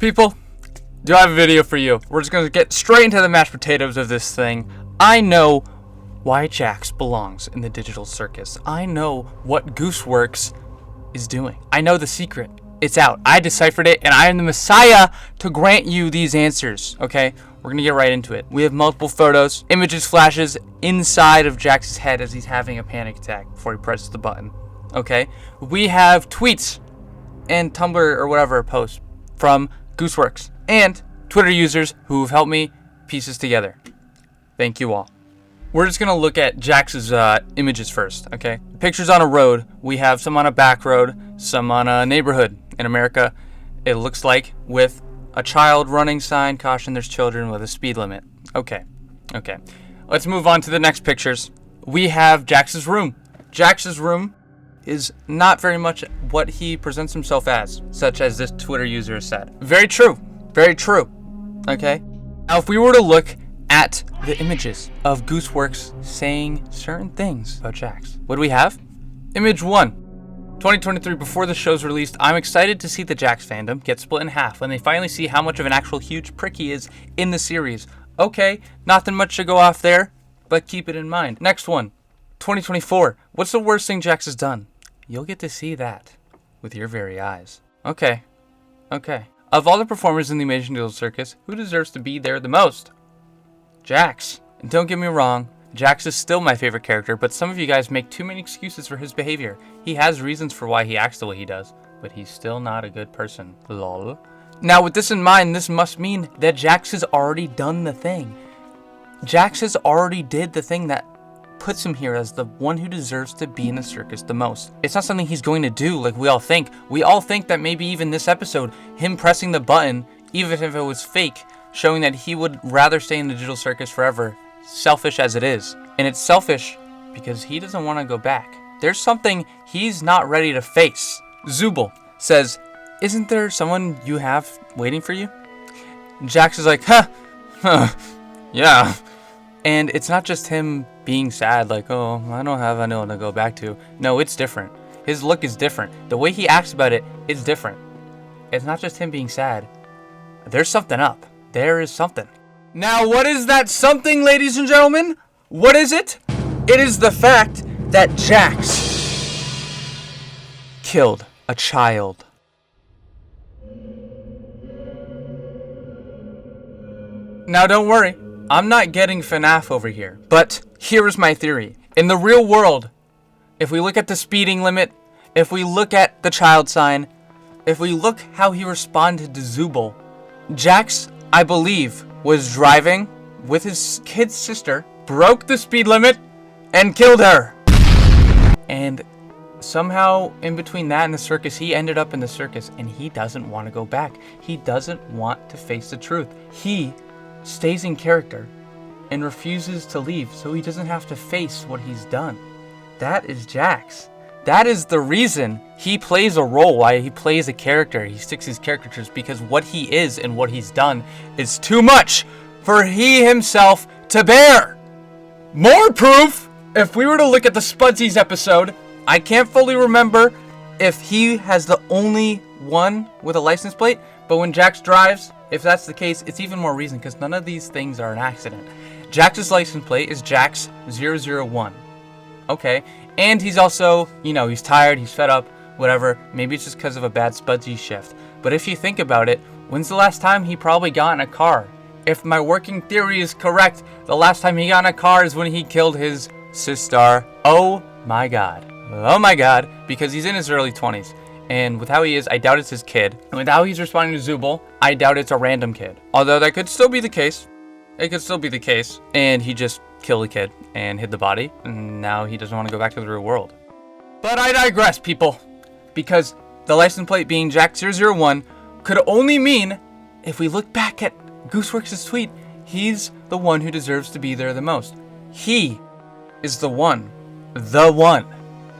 People, do I have a video for you? We're just going to get straight into the mashed potatoes of this thing. I know why JAX belongs in the digital circus. I know what Gooseworks is doing. I know the secret. It's out. I deciphered it, and I am the Messiah to grant you these answers, okay? We're going to get right into it. We have multiple photos, images, flashes inside of JAX's head as he's having a panic attack before he presses the button, okay? We have tweets and Tumblr or whatever posts from Gooseworks and Twitter users who've helped me piece this together. Thank you all. We're just going to look at JAX's images first, okay? Pictures on a road. We have some on a back road, some on a neighborhood in America. It looks like with a child running sign, caution there's children with a speed limit. Okay. Let's move on to the next pictures. We have JAX's room. JAX's room is not very much what he presents himself as, such as this Twitter user has said. Very true. Okay? Now, if we were to look at the images of Gooseworks saying certain things about JAX, what do we have? Image 1. 2023, before the show's released, I'm excited to see the JAX fandom get split in half when they finally see how much of an actual huge prick he is in the series. Okay, nothing much to go off there, but keep it in mind. Next one. 2024. What's the worst thing JAX has done? You'll get to see that with your very eyes. Okay. Of all the performers in the Amazing Digital Circus, who deserves to be there the most? JAX. And don't get me wrong, JAX is still my favorite character, but some of you guys make too many excuses for his behavior. He has reasons for why he acts the way he does, but he's still not a good person. Lol. Now, with this in mind, this must mean that JAX has already done the thing. JAX has already did the thing that puts him here as the one who deserves to be in the circus the most. It's not something he's going to do like we all think. We all think that maybe even this episode, him pressing the button, even if it was fake, showing that he would rather stay in the digital circus forever, selfish as it is. And it's selfish because he doesn't want to go back. There's something he's not ready to face. Zubul says, isn't there someone you have waiting for you? JAX is like, yeah. And it's not just him being sad, like, oh, I don't have anyone to go back to. No, it's different. His look is different. The way he acts about it is different. It's not just him being sad. There's something up. There is something. Now, what is that something, ladies and gentlemen? What is it? It is the fact that JAX killed a child. Now, don't worry. I'm not getting FNAF over here, but here is my theory. In the real world, if we look at the speeding limit, if we look at the child sign, if we look how he responded to Zubul, JAX, I believe, was driving with his kid's sister, broke the speed limit, and killed her. And somehow, in between that and the circus, he ended up in the circus, and he doesn't want to go back. He doesn't want to face the truth. He stays in character and refuses to leave so he doesn't have to face what he's done. That is JAX. That is the reason he plays a role, why he plays a character. He sticks his caricatures because what he is and what he's done is too much for he himself to bear. More proof, if we were to look at the Spudsy's episode, I can't fully remember if he has the only one with a license plate, but when JAX drives, if that's the case, it's even more reason because none of these things are an accident. JAX's license plate is JAX 001. Okay, and he's also, he's tired, he's fed up, whatever. Maybe it's just because of a bad Spudsy shift. But if you think about it, when's the last time he probably got in a car? If my working theory is correct, the last time he got in a car is when he killed his sister. Oh my god, because he's in his early 20s. And with how he is, I doubt it's his kid. And with how he's responding to Zubul, I doubt it's a random kid. Although that could still be the case. It could still be the case. And he just killed a kid and hid the body. And now he doesn't want to go back to the real world. But I digress, people. Because the license plate being JAX 001 could only mean, if we look back at Gooseworks' tweet, he's the one who deserves to be there the most. He is the one. The one.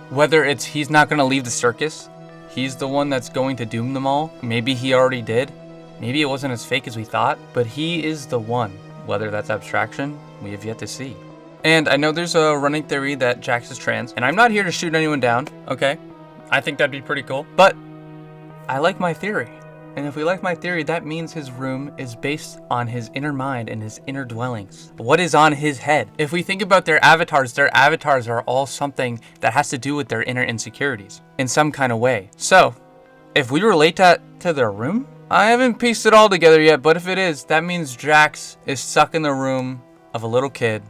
Whether it's he's not going to leave the circus, he's the one that's going to doom them all. Maybe he already did. Maybe it wasn't as fake as we thought, but he is the one. Whether that's abstraction, we have yet to see. And I know there's a running theory that JAX is trans, and I'm not here to shoot anyone down, okay? I think that'd be pretty cool, but I like my theory. And if we like my theory, that means his room is based on his inner mind and his inner dwellings. What is on his head? If we think about their avatars are all something that has to do with their inner insecurities in some kind of way. So, if we relate that to their room, I haven't pieced it all together yet, but if it is, that means Jax is stuck in the room of a little kid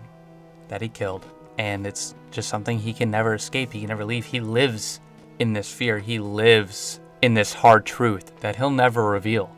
that he killed. And it's just something he can never escape. He can never leave. He lives in this fear. He lives in this hard truth that he'll never reveal,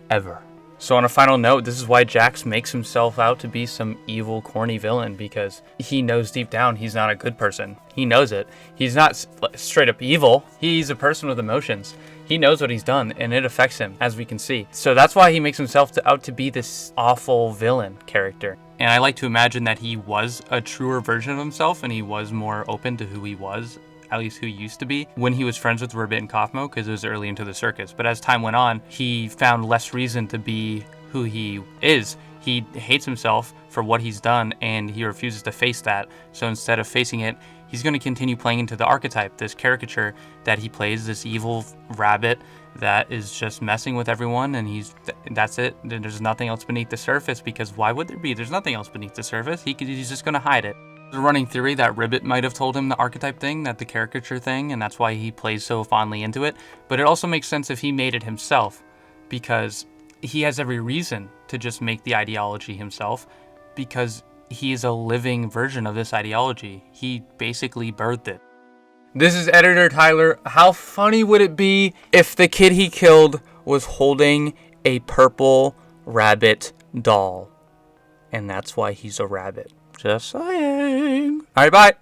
ever. So on a final note, this is why Jax makes himself out to be some evil, corny villain, because he knows deep down he's not a good person. He knows it. He's not straight up evil. He's a person with emotions. He knows what he's done, and it affects him, as we can see. So that's why he makes himself out to be this awful villain character. And I like to imagine that he was a truer version of himself, and he was more open to who he was, at least who he used to be, when he was friends with Ribbit and Kaufmo, because it was early into the circus. But as time went on, he found less reason to be who he is. He hates himself for what he's done, and he refuses to face that. So instead of facing it, he's going to continue playing into the archetype, this caricature that he plays, this evil rabbit that is just messing with everyone, and that's it. There's nothing else beneath the surface, because why would there be? There's nothing else beneath the surface. He's just going to hide it. The running theory that Ribbit might have told him the archetype thing, that the caricature thing, and that's why he plays so fondly into it. But it also makes sense if he made it himself, because he has every reason to just make the ideology himself, because he is a living version of this ideology. He basically birthed it. This is Editor Tyler. How funny would it be if the kid he killed was holding a purple rabbit doll? And that's why he's a rabbit. Just saying. Alright, bye.